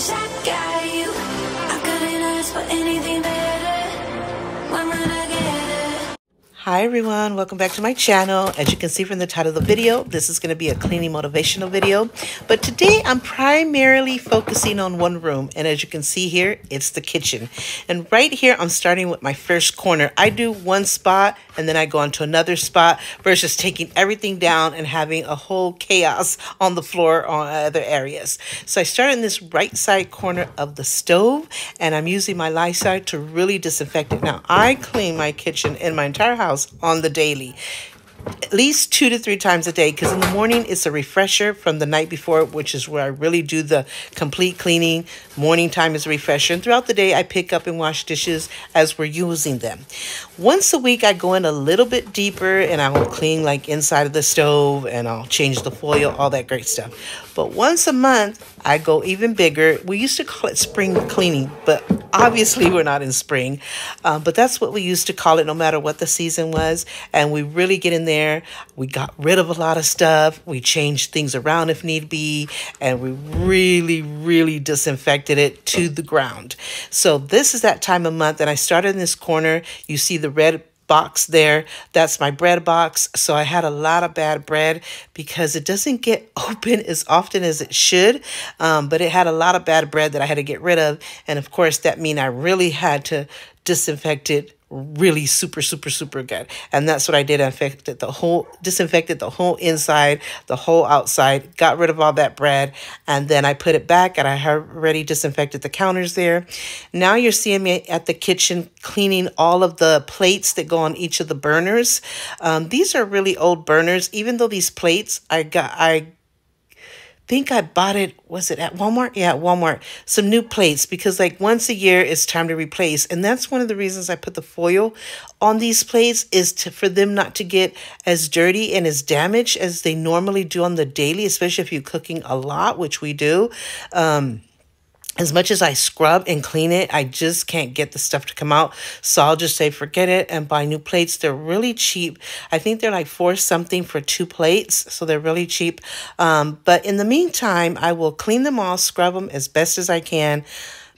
wish I got you. I couldn't ask for anything better. When would I get it? Hi everyone, welcome back to my channel. As you can see from the title of the video, this is going to be a cleaning motivational video. But today I'm primarily focusing on one room, and as you can see here, it's the kitchen. And right here I'm starting with my first corner. I do one spot and then I go on to another spot versus taking everything down and having a whole chaos on the floor on other areas. So I start in this right side corner of the stove, and I'm using my Lysol to really disinfect it. Now I clean my kitchen and my entire house on the daily, at least 2 to 3 times a day, because in the morning it's a refresher from the night before, which is where I really do the complete cleaning. Morning time is a refresher, and throughout the day I pick up and wash dishes as we're using them. Once a week I go in a little bit deeper and I will clean like inside of the stove, and I'll change the foil, all that great stuff. But once a month I go even bigger. We used to call it spring cleaning, but obviously we're not in spring, but that's what we used to call it no matter what the season was. And we really get in there. We got rid of a lot of stuff. We changed things around if need be, and we really disinfected it to the ground. So this is that time of month, and I started in this corner. You see the red box there, that's my bread box. So I had a lot of bad bread because it doesn't get open as often as it should, but it had a lot of bad bread that I had to get rid of. And of course that means I really had to disinfect it really super good. And that's what I did. I disinfected the whole inside, the whole outside, got rid of all that bread, and then I put it back, and I had already disinfected the counters there. Now you're seeing me at the kitchen cleaning all of the plates that go on each of the burners. These are really old burners. Even though these plates I think I bought it, was it at Walmart? Yeah, at Walmart. Some new plates, because like once a year it's time to replace. And that's one of the reasons I put the foil on these plates, is for them not to get as dirty and as damaged as they normally do on the daily, especially if you're cooking a lot, which we do. As much as I scrub and clean it, I just can't get the stuff to come out. So I'll just say forget it and buy new plates. They're really cheap. I think they're like $4 something for 2 plates. So they're really cheap. But in the meantime, I will clean them all, scrub them as best as I can,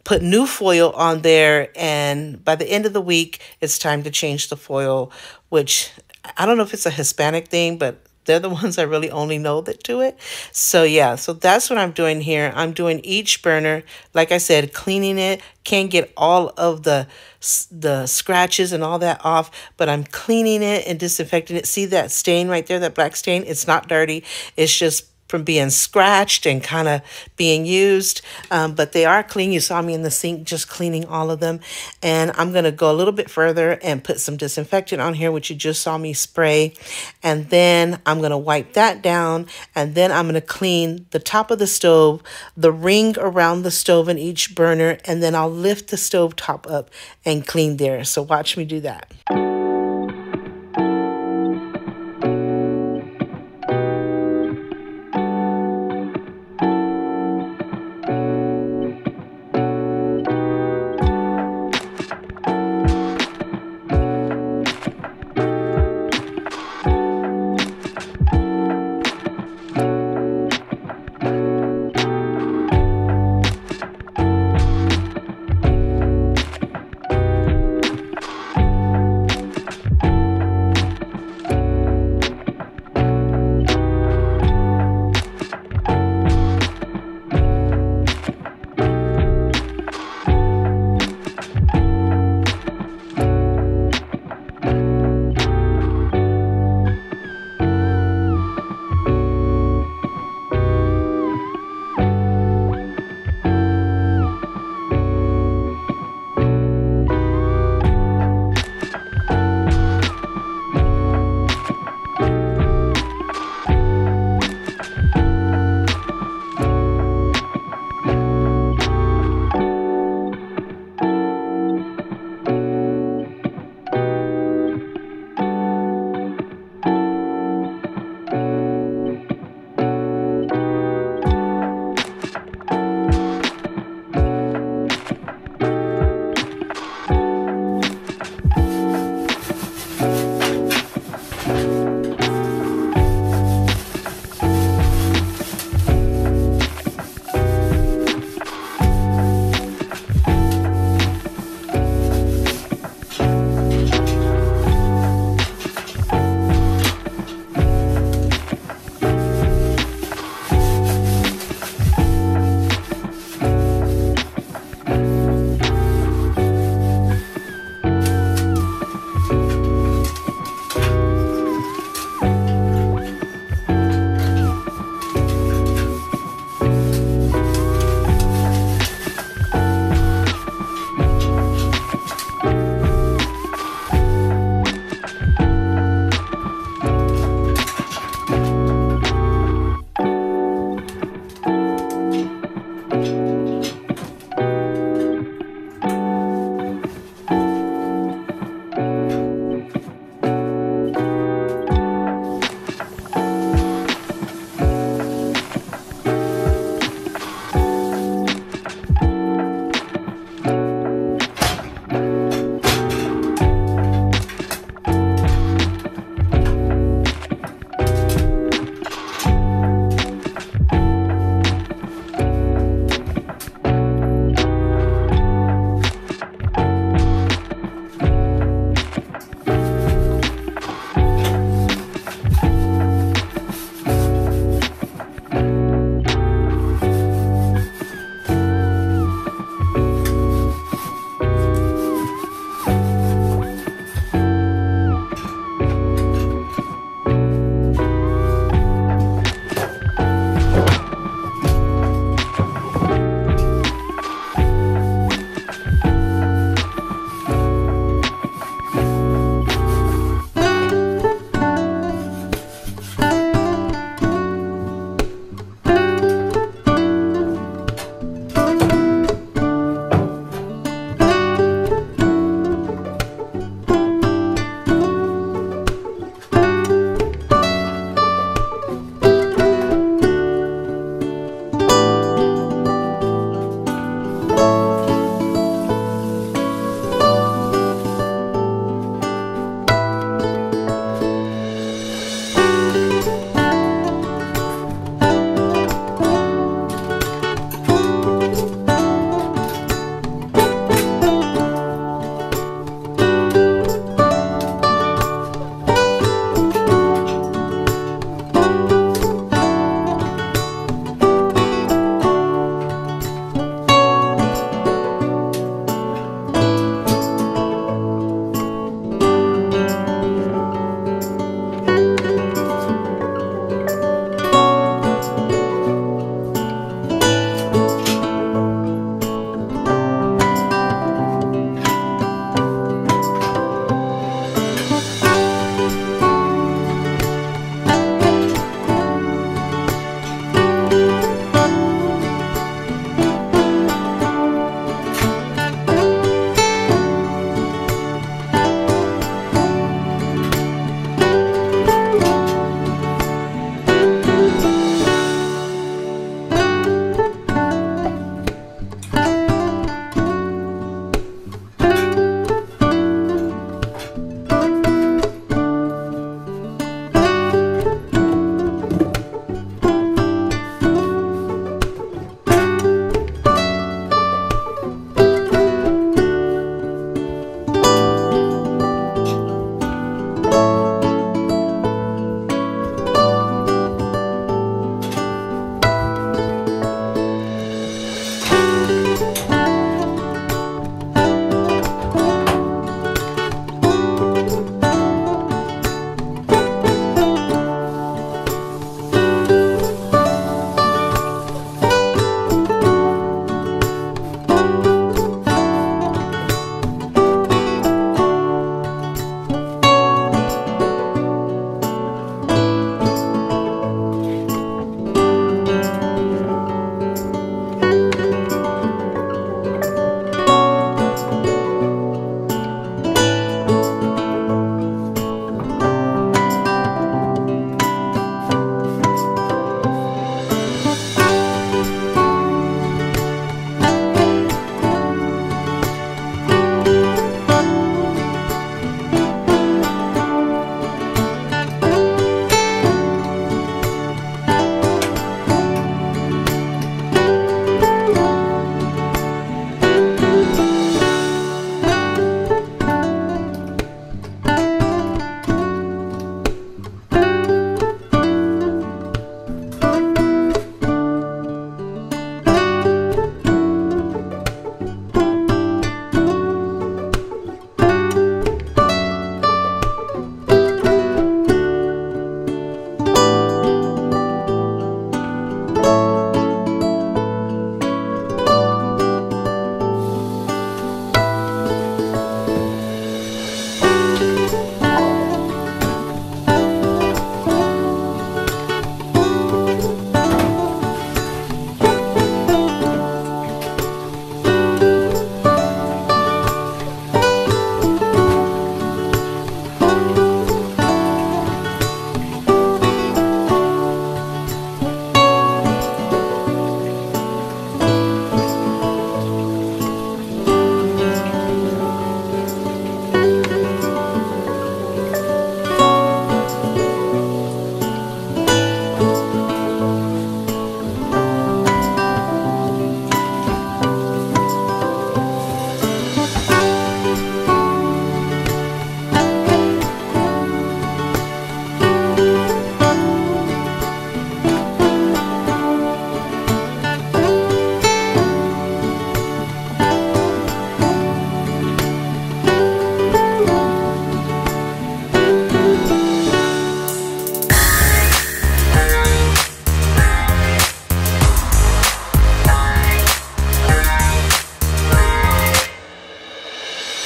put new foil on there. And by the end of the week, it's time to change the foil, which I don't know if it's a Hispanic thing, but they're the ones I really only know that do it. So yeah, so that's what I'm doing here. I'm doing each burner, like I said, cleaning it. Can't get all of the scratches and all that off, but I'm cleaning it and disinfecting it. See that stain right there, that black stain? It's not dirty. It's just from being scratched and kind of being used, but they are clean. You saw me in the sink just cleaning all of them, and I'm going to go a little bit further and put some disinfectant on here, which you just saw me spray, and then I'm going to wipe that down, and then I'm going to clean the top of the stove, the ring around the stove in each burner, and then I'll lift the stove top up and clean there. So watch me do that.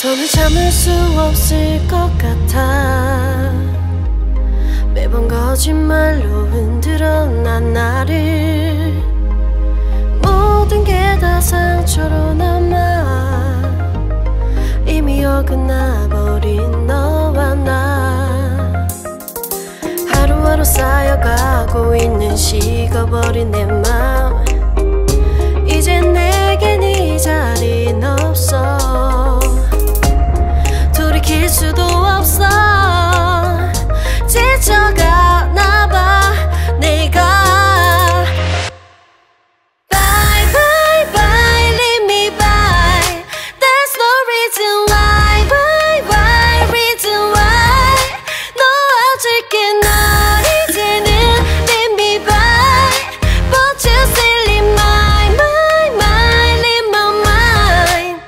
더는 참을 수 없을 것 같아. 매번 거짓말로 흔들어 난 나를. 모든 게 다 상처로 남아 이미 어긋나버린 너와 나. 하루하루 쌓여가고 있는 식어버린 내 맘. 이젠 내겐 이 자리는 없어. 돌이킬 수도 없어. 지쳐가나봐 내가. Bye bye bye leave me by. There's no reason why. Why why reason why. 놓아줄게 널 이제는 leave me by. But you still in my mind in my mind.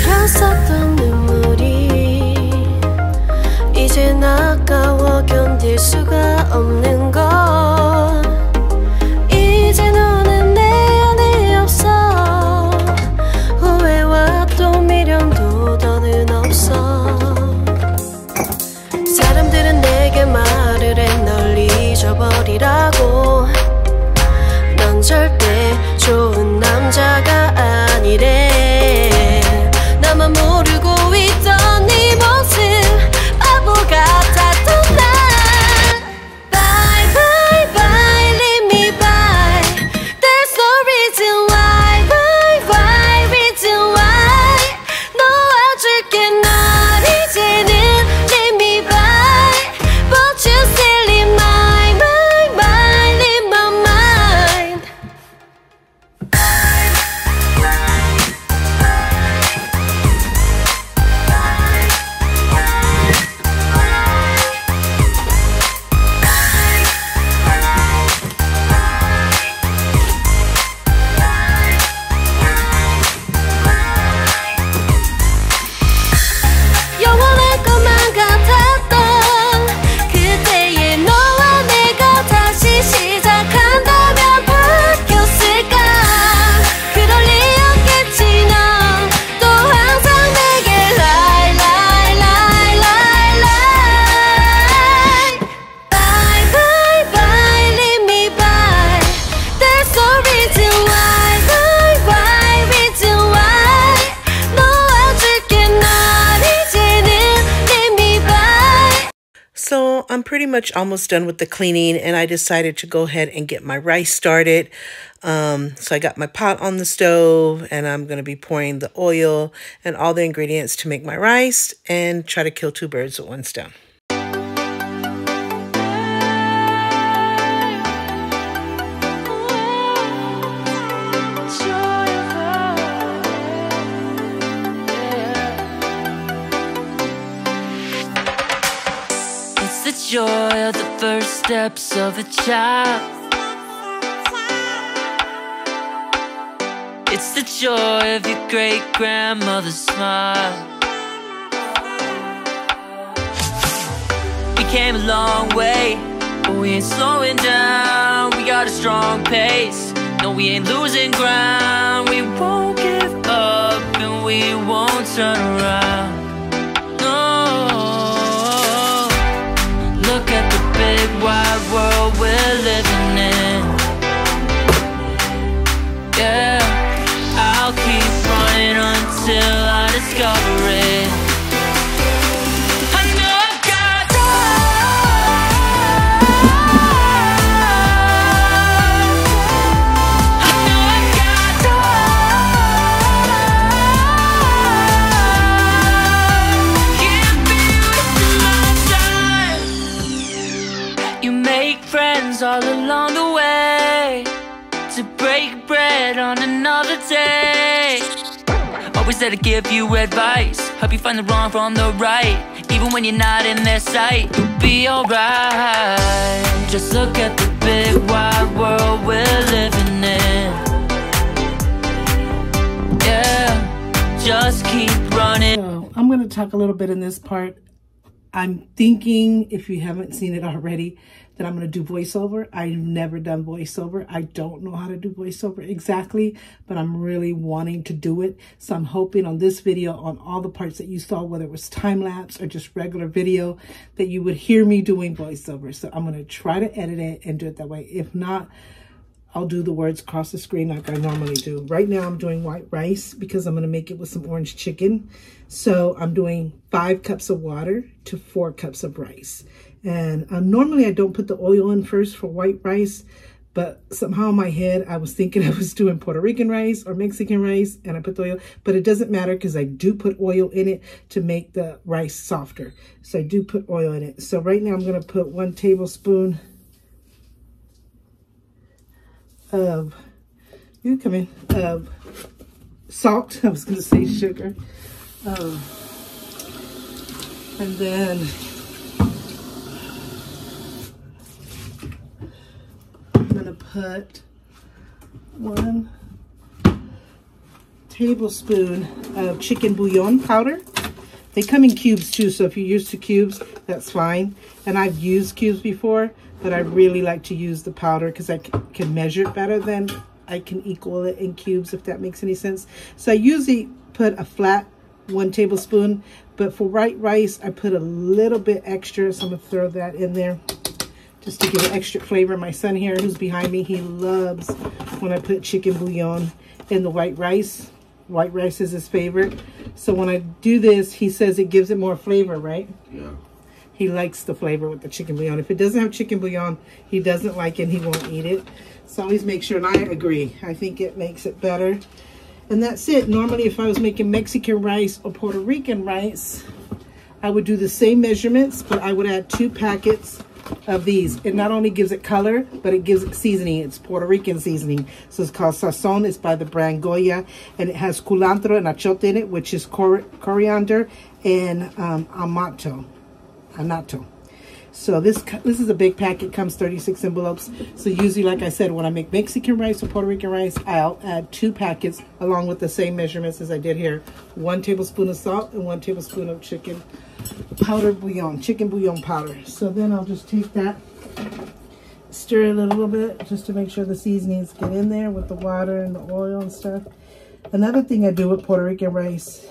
흘렀었던 눈물이 이젠 아까워 견딜 수가 없는 것. 이제 너는 내 안에 없어. 후회와 또 미련도 더는 없어. 사람들은 내게 말을 해 널 잊어버리라고. 넌 절대 좋은 남자가 아니래. 나만 모르고 있던 네 모습 바보 같았던 난. Bye bye bye leave me by. There's no reason why. Why reason why. 놓아줄게 널 이제는 leave me by. But you still in my mind in my mind. 영원할 것만 같았던 그때의 너와 내가 다시 시작한다면 바뀌었을까. 그럴 리 없겠지. 넌 또 항상 내게 lie lie lie lie lie. Bye bye bye leave me by. There's no reason why. Why reason why. 놓아줄게 널 이제는 leave me by. So I'm pretty much almost done with the cleaning, and I decided to go ahead and get my rice started. So I got my pot on the stove, and I'm going to be pouring the oil and all the ingredients to make my rice and try to kill two birds with one stone. It's the joy of the first steps of a child. It's the joy of your great-grandmother's smile. We came a long way, but we ain't slowing down. We got a strong pace, no, we ain't losing ground. We won't give up and we won't turn around. No, look at the big wide world we're living in. Yeah, I'll keep running until I discover it. I know I've got I know I've got can't be wasting my time. You make friends all along the way, to break bread on another day. Always there to give you advice, help you find the wrong from the right. Even when you're not in their sight, you'll be alright. Just look at the big wide world we're living in. Yeah, just keep running. So I'm going to talk a little bit in this part. I'm thinking, if you haven't seen it already, that I'm going to do voiceover. I've never done voiceover. I don't know how to do voiceover exactly, but I'm really wanting to do it. So I'm hoping on this video, on all the parts that you saw, whether it was time-lapse or just regular video, that you would hear me doing voiceover. So I'm going to try to edit it and do it that way. If not, I'll do the words across the screen like I normally do. Right now I'm doing white rice because I'm going to make it with some orange chicken. So I'm doing 5 cups of water to 4 cups of rice. And normally I don't put the oil in first for white rice, but somehow in my head I was thinking I was doing Puerto Rican rice or Mexican rice, and I put the oil, but it doesn't matter because I do put oil in it to make the rice softer. So I do put oil in it. So right now I'm going to put 1 tablespoon of, you come in, of salt. I was going to say sugar. And then I'm going to put 1 tablespoon of chicken bouillon powder. They come in cubes too, so if you're used to cubes, that's fine. And I've used cubes before, but I really like to use the powder because I can measure it better than I can equal it in cubes, if that makes any sense. So I usually put a flat 1 tablespoon, but for white rice, I put a little bit extra, so I'm gonna throw that in there just to give it extra flavor. My son here, who's behind me, he loves when I put chicken bouillon in the white rice. White rice is his favorite. So when I do this, he says it gives it more flavor, right? Yeah. He likes the flavor with the chicken bouillon. If it doesn't have chicken bouillon, he doesn't like it and he won't eat it. So always make sure, and I agree. I think it makes it better. And that's it. Normally, if I was making Mexican rice or Puerto Rican rice, I would do the same measurements, but I would add 2 packets of these. It not only gives it color, but it gives it seasoning. It's Puerto Rican seasoning. So it's called Sazon. It's by the brand Goya, and it has culantro and achote in it, which is coriander and anato. So this is a big packet, comes 36 envelopes. So usually, like I said, when I make Mexican rice or Puerto Rican rice, I'll add 2 packets along with the same measurements as I did here. 1 tablespoon of salt and 1 tablespoon of chicken bouillon powder. So then I'll just take that, stir it a little bit just to make sure the seasonings get in there with the water and the oil and stuff. Another thing I do with Puerto Rican rice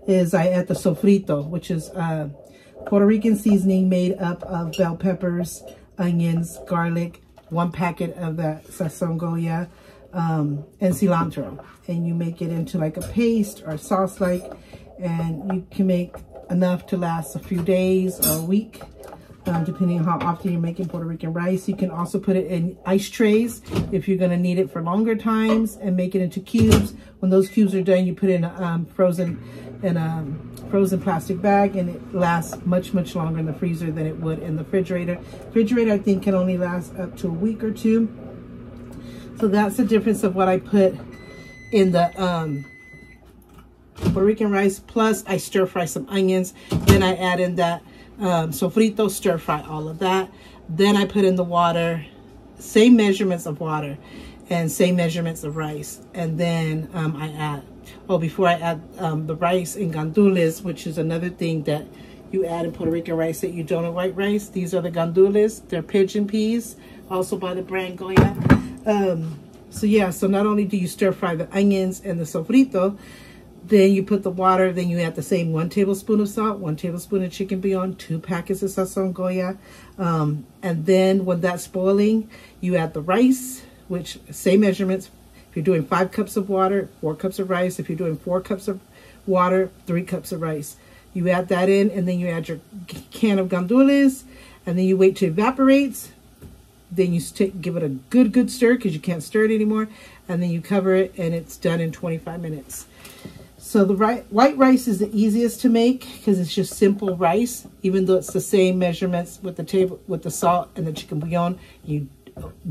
is I add the sofrito, which is Puerto Rican seasoning made up of bell peppers, onions, garlic, 1 packet of that Sazon Goya, and cilantro. And you make it into like a paste or sauce-like, and you can make enough to last a few days or a week, depending on how often you're making Puerto Rican rice. You can also put it in ice trays if you're going to need it for longer times, and make it into cubes. When those cubes are done, you put it in a frozen plastic bag, and it lasts much longer in the freezer than it would in the refrigerator. Refrigerator, I think, can only last up to a week or 2. So that's the difference of what I put in the Puerto Rican rice. Plus I stir fry some onions, then I add in that sofrito, stir fry all of that, then I put in the water, same measurements of water and same measurements of rice, and then I add, before I add the rice in gandules, which is another thing that you add in Puerto Rican rice that you don't in white rice. These are the gandules. They're pigeon peas, also by the brand Goya. So yeah, so not only do you stir fry the onions and the sofrito, then you put the water, then you add the same 1 tablespoon of salt, 1 tablespoon of chicken bouillon, 2 packets of Sazon Goya. And then when that's boiling, you add the rice, which same measurements. If you're doing 5 cups of water, 4 cups of rice. If you're doing 4 cups of water, 3 cups of rice. You add that in, and then you add your can of gandules, and then you wait till it evaporates. Then you give it a good stir, because you can't stir it anymore. And then you cover it, and it's done in 25 minutes. So the white rice is the easiest to make because it's just simple rice. Even though it's the same measurements with the salt and the chicken bouillon, you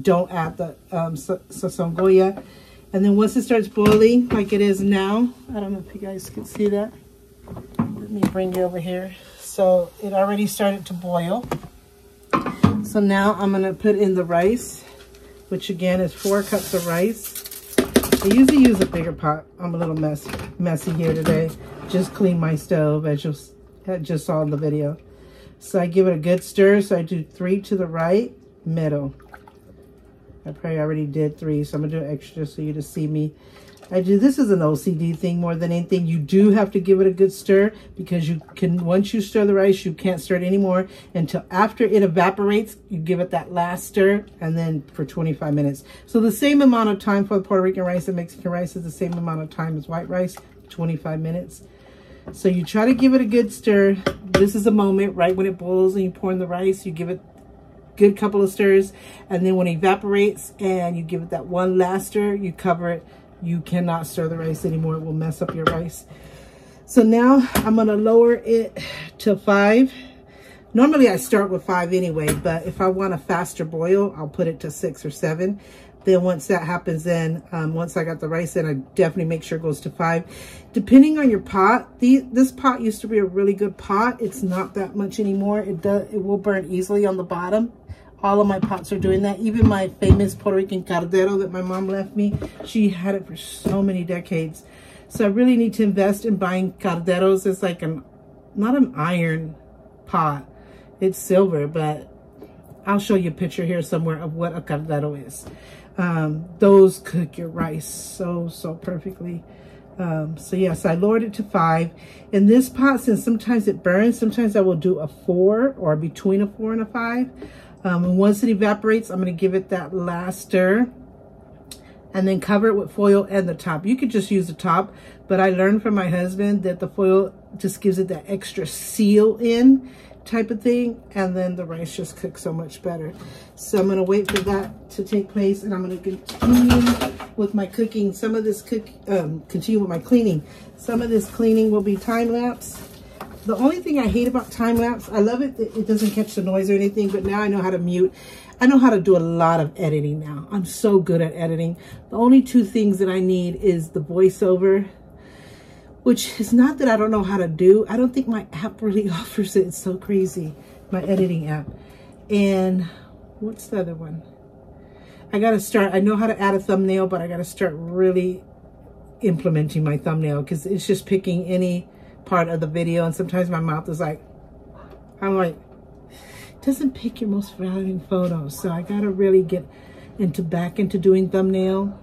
don't add the Sazon Goya. And then once it starts boiling, like it is now, I don't know if you guys can see that. Let me bring you over here So it already started to boil. So now I'm gonna put in the rice, which again is 4 cups of rice. I usually use a bigger pot. I'm a little messy here today. Just clean my stove, as you just saw in the video. So I give it a good stir. So I do 3 to the right, middle. I probably already did 3, so I'm gonna do extra so you to see me. This is an OCD thing more than anything. You do have to give it a good stir, because once you stir the rice, you can't stir it anymore until after it evaporates. You give it that last stir, and then for 25 minutes. So the same amount of time for the Puerto Rican rice and Mexican rice is the same amount of time as white rice, 25 minutes. So you try to give it a good stir. This is a moment right when it boils and you pour in the rice. You give it a good couple of stirs, and then when it evaporates and you give it that one last stir, you cover it. You cannot stir the rice anymore. It will mess up your rice. So now I'm going to lower it to 5. Normally I start with 5 anyway, but if I want a faster boil, I'll put it to 6 or 7. Then once that happens, then once I got the rice in, I definitely make sure it goes to 5. Depending on your pot, this pot used to be a really good pot. It's not that much anymore. It will burn easily on the bottom. All of my pots are doing that. Even my famous Puerto Rican caldero that my mom left me, she had it for so many decades. So I really need to invest in buying calderos. It's like not an iron pot. It's silver, but I'll show you a picture here somewhere of what a caldero is. Those cook your rice so perfectly. So yes, I lowered it to 5. In this pot, since sometimes it burns, sometimes I will do a 4 or between a 4 and a 5. And once it evaporates, I'm going to give it that last stir and then cover it with foil and the top. You could just use the top, but I learned from my husband that the foil just gives it that extra seal in type of thing, and then the rice just cooks so much better. So I'm going to wait for that to take place, and I'm going to continue with my cooking. Some of this continue with my cleaning. Some of this cleaning will be time lapse. The only thing I hate about time lapse, I love it, it doesn't catch the noise or anything, but now I know how to mute. I know how to do a lot of editing now. I'm so good at editing. The only 2 things that I need is the voiceover, which is not that I don't know how to do. I don't think my app really offers it. It's so crazy, my editing app. And what's the other one? I got to start, I know how to add a thumbnail, but I got to start really implementing my thumbnail, because it's just picking any part of the video, and sometimes my mouth is like, I'm like, it doesn't pick your most valuable photos. So I gotta really get back into doing thumbnail,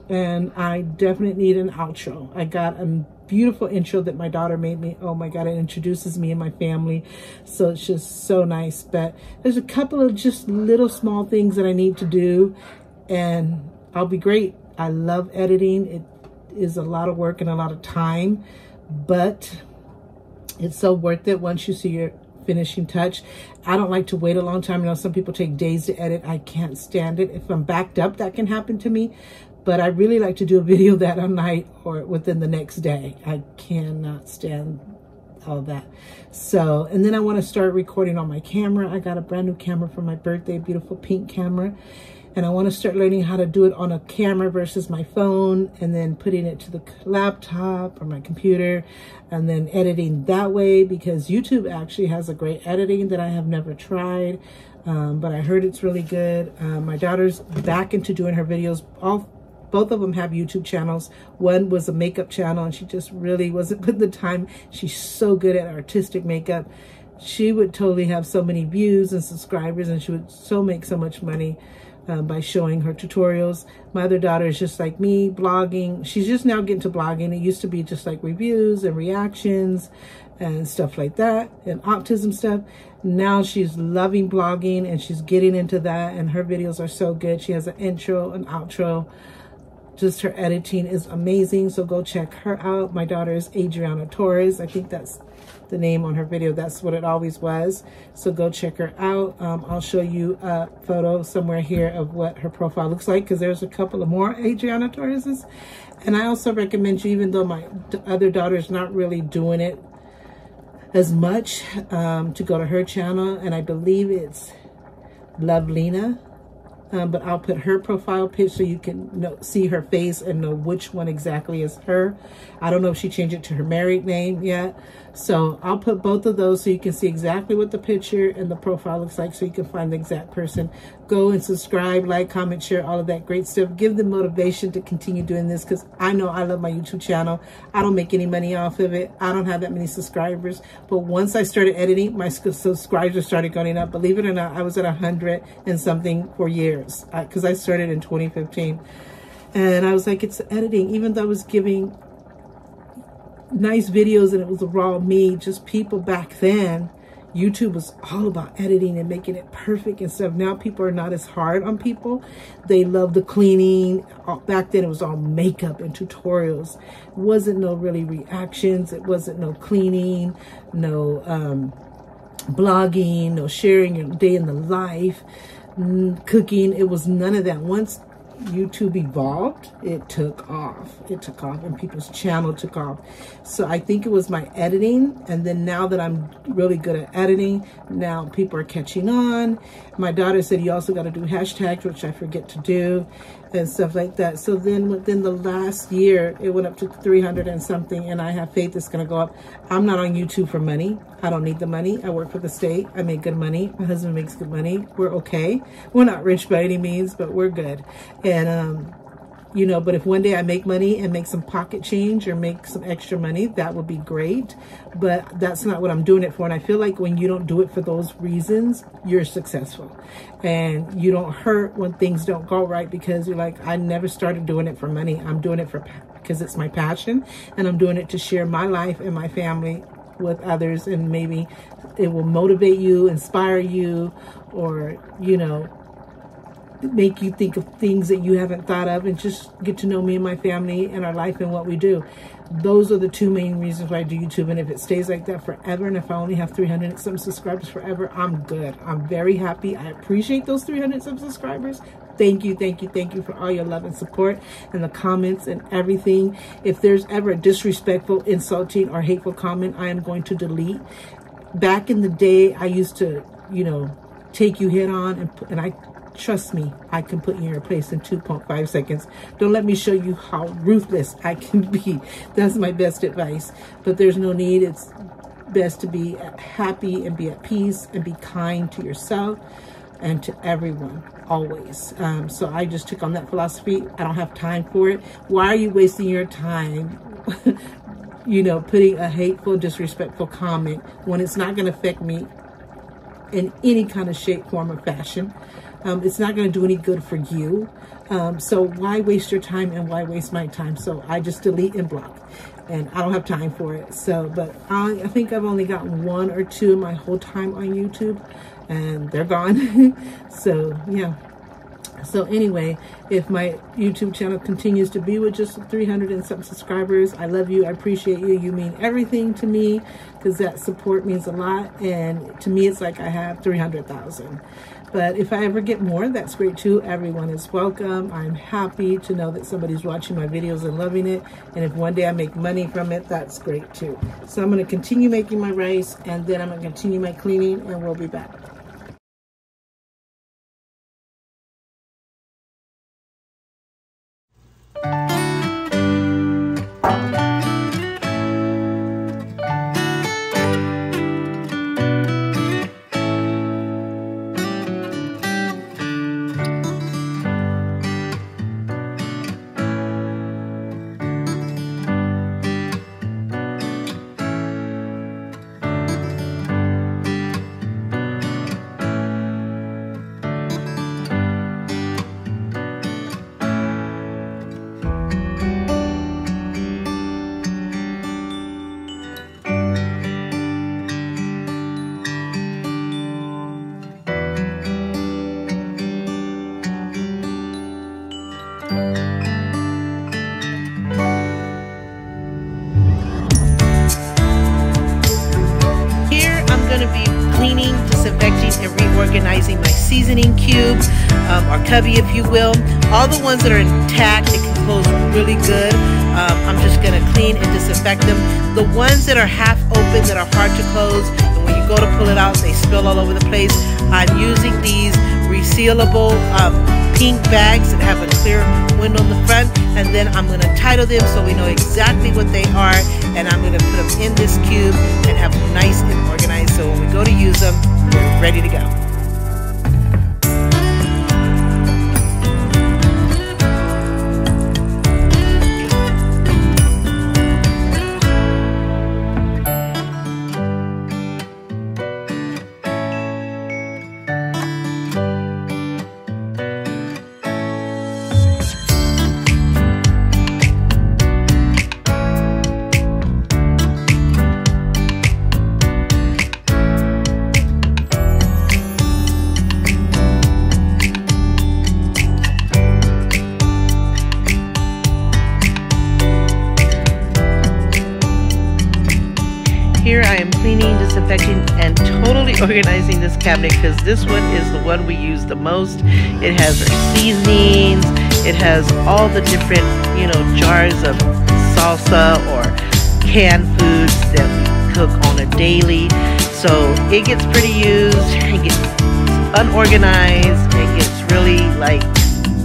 and I definitely need an outro. I got a beautiful intro that my daughter made me. Oh my God, it introduces me and my family, so it's just so nice. But there's a couple of just little small things that I need to do, and I'll be great. I love editing. It is a lot of work and a lot of time, but it's so worth it once you see your finishing touch. I don't like to wait a long time. You know, some people take days to edit. I can't stand it. If I'm backed up, that can happen to me. But I really like to do a video that night or within the next day. I cannot stand all that. So, and then I want to start recording on my camera. I got a brand new camera for my birthday, beautiful pink camera. And I want to start learning how to do it on a camera versus my phone, and then putting it to the laptop or my computer, and then editing that way, because YouTube actually has a great editing that I have never tried. But I heard it's really good. My daughter's back into doing her videos. Both of them have YouTube channels. One was a makeup channel, and she just really wasn't putting the time. She's so good at artistic makeup. She would totally have so many views and subscribers, and she would make so much money by showing her tutorials. My other daughter is just like me, blogging. She's just now getting to blogging. It used to be just like reviews and reactions and stuff like that, and autism stuff. Now she's loving blogging, and she's getting into that, and her videos are so good. She has an intro, an outro. Just her editing is amazing, so go check her out. My daughter is Adriana Torres. I think that's the name on her video. That's what it always was. So go check her out. I'll show you a photo somewhere here of what her profile looks like, because there's a couple of more Adriana Torreses. And I also recommend you, even though my other daughter is not really doing it as much, to go to her channel, and I believe it's Lovelina. but I'll put her profile picture so you can see her face and know which one exactly is her. I don't know if she changed it to her married name yet. So I'll put both of those so you can see exactly what the picture and the profile looks like, so you can find the exact person. Go and subscribe, like, comment, share, all of that great stuff. Give them motivation to continue doing this, because I know I love my YouTube channel. I don't make any money off of it. I don't have that many subscribers. But once I started editing, my subscribers started going up. Believe it or not, I was at 100 and something for years, because I started in 2015. And I was like, it's editing. Even though I was giving nice videos and it was a raw me, just people back then, YouTube was all about editing and making it perfect and stuff. Now people are not as hard on people. They love the cleaning. Back then it was all makeup and tutorials. It wasn't no really reactions. It wasn't no cleaning, no blogging, no sharing your day in the life, cooking. It was none of that. Once YouTube evolved, it took off. It took off, and people's channel took off. So I think it was my editing, and then now that I'm really good at editing, now people are catching on. My daughter said you also got to do hashtags, which I forget to do, and stuff like that. So then within the last year, it went up to 300 and something, and I have faith it's going to go up. I'm not on YouTube for money. I don't need the money. I work for the state. I make good money. My husband makes good money. We're okay. We're not rich by any means, but we're good. And, you know, but if one day I make money and make some pocket change or make some extra money, that would be great. But that's not what I'm doing it for. And I feel like when you don't do it for those reasons, you're successful. And you don't hurt when things don't go right, because you're like, I never started doing it for money. I'm doing it because it's my passion, and I'm doing it to share my life and my family with others, and maybe it will motivate you, inspire you, or, you know, make you think of things that you haven't thought of, and just get to know me and my family and our life and what we do. Those are the two main reasons why I do YouTube. And if it stays like that forever, and if I only have 300 and some subscribers forever, I'm good. I'm very happy. I appreciate those 300 and some subscribers. Thank you, thank you, thank you for all your love and support and the comments and everything. If there's ever a disrespectful, insulting, or hateful comment, I am going to delete. Back in the day, I used to, you know, take you head on, and I trust me, I can put you in your place in 2.5 seconds. Don't let me show you how ruthless I can be. That's my best advice. But there's no need. It's best to be happy and be at peace and be kind to yourself and to everyone, always. So I just took on that philosophy. I don't have time for it. Why are you wasting your time you know, putting a hateful, disrespectful comment when it's not going to affect me in any kind of shape, form, or fashion? It's not going to do any good for you. So why waste your time, and why waste my time? So I just delete and block, and I don't have time for it. So, but I think I've only gotten 1 or 2 in my whole time on YouTube, and they're gone. So yeah. So anyway, if my YouTube channel continues to be with just 300 and some subscribers, I love you. I appreciate you. You mean everything to me, because that support means a lot. And to me, it's like I have 300,000. But if I ever get more, that's great too. Everyone is welcome. I'm happy to know that somebody's watching my videos and loving it. And if one day I make money from it, that's great too. So I'm going to continue making my rice, and then I'm going to continue my cleaning, and we'll be back. Organizing my seasoning cubes, or cubby, if you will. All the ones that are intact, it can close really good. I'm just going to clean and disinfect them. The ones that are half open, that are hard to close, and when you go to pull it out, they spill all over the place, I'm using these sealable pink bags that have a clear window on the front, and then I'm going to title them so we know exactly what they are, and I'm going to put them in this cube and have them nice and organized so when we go to use them, they're ready to go. Here I am cleaning, disinfecting, and totally organizing this cabinet because this one is the one we use the most. It has our seasonings, it has all the different, jars of salsa or canned foods that we cook on a daily. So it gets pretty used, it gets unorganized, it gets really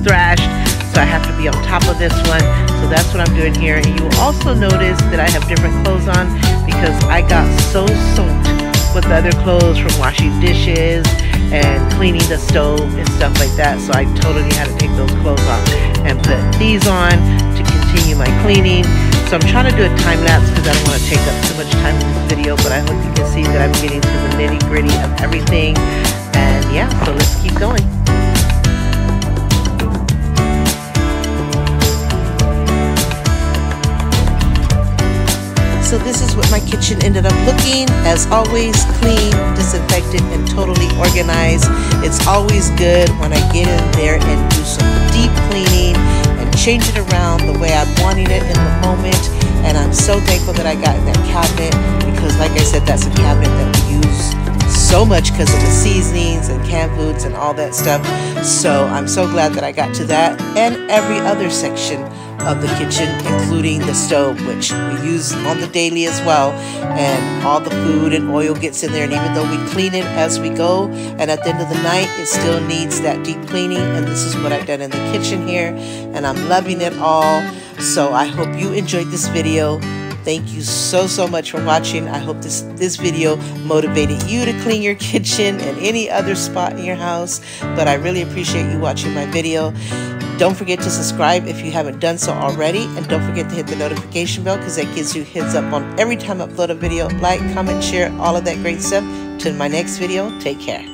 thrashed. So I have to be on top of this one. So that's what I'm doing here. And you will also notice that I have different clothes on because I got so soaked with other clothes from washing dishes and cleaning the stove and stuff like that. So I totally had to take those clothes off and put these on to continue my cleaning. So I'm trying to do a time lapse because I don't want to take up too much time in this video, but I hope you can see that I'm getting to the nitty gritty of everything. And yeah, so let's keep going. So this is what my kitchen ended up looking. As always, clean, disinfected, and totally organized. It's always good when I get in there and do some deep cleaning and change it around the way I'm wanting it in the moment. And I'm so thankful that I got in that cabinet because, like I said, that's a cabinet that we use so much because of the seasonings and canned foods and all that stuff. So I'm so glad that I got to that and every other section of the kitchen, including the stove, which we use on the daily as well, and all the food and oil gets in there, and even though we clean it as we go, and at the end of the night it still needs that deep cleaning. And this is what I've done in the kitchen here, and I'm loving it all. So I hope you enjoyed this video. Thank you so much for watching. I hope this video motivated you to clean your kitchen and any other spot in your house. But I really appreciate you watching my video. Don't forget to subscribe if you haven't done so already. And don't forget to hit the notification bell because that gives you heads up on every time I upload a video. Like, comment, share, all of that great stuff. Till my next video, take care.